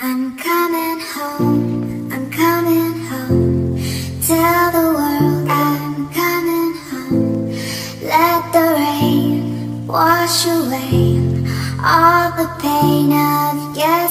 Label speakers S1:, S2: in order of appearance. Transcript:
S1: I'm coming home, I'm coming home. Tell the world I'm coming home. Let the rain wash away all the pain of yesterday.